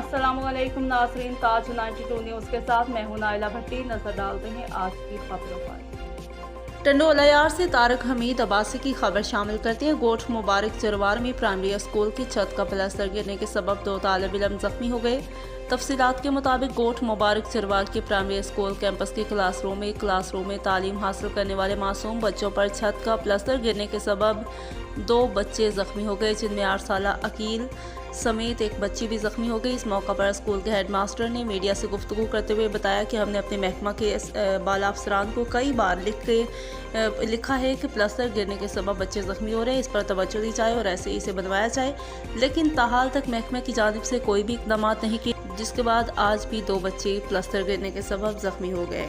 अस्सलाम वालेकुम नाज़रीन, ताज 92 न्यूज़ के साथ मैं हूं नाइला भट्टी। नजर डालते हैं आज की खबरों पर। टंडोलायार से तारक हमीद अब्बासी की खबर शामिल करते हैं। गोठ मुबारक चरवार में प्राइमरी स्कूल की छत का प्लास्टर गिरने के सबब 2 तालिब इल्म जख्मी हो गए। तफसीलात के मुताबिक गोठ मुबारक चरवार के प्राइमरी स्कूल कैंपस के क्लासरूम में तालीम हासिल करने वाले मासूम बच्चों पर छत का प्लास्टर गिरने के सबब 2 बच्चे जख्मी हो गए, जिनमें 8 साला अकील समेत एक बच्ची भी जख्मी हो गई। इस मौका पर स्कूल के हेडमास्टर ने मीडिया से गुफ्तगू करते हुए बताया कि हमने अपने महकमा के बाला अफसरान को कई बार लिखा है कि प्लास्टर गिरने के सबब बच्चे जख्मी हो रहे हैं, इस पर तवज्जो दी जाए और ऐसे इसे बनवाया जाए, लेकिन ताहाल तक महकमे की जानिब से कोई भी इक़दाम नहीं किए, जिसके बाद आज भी 2 बच्चे प्लास्टर गिरने के सबब जख्मी हो गए।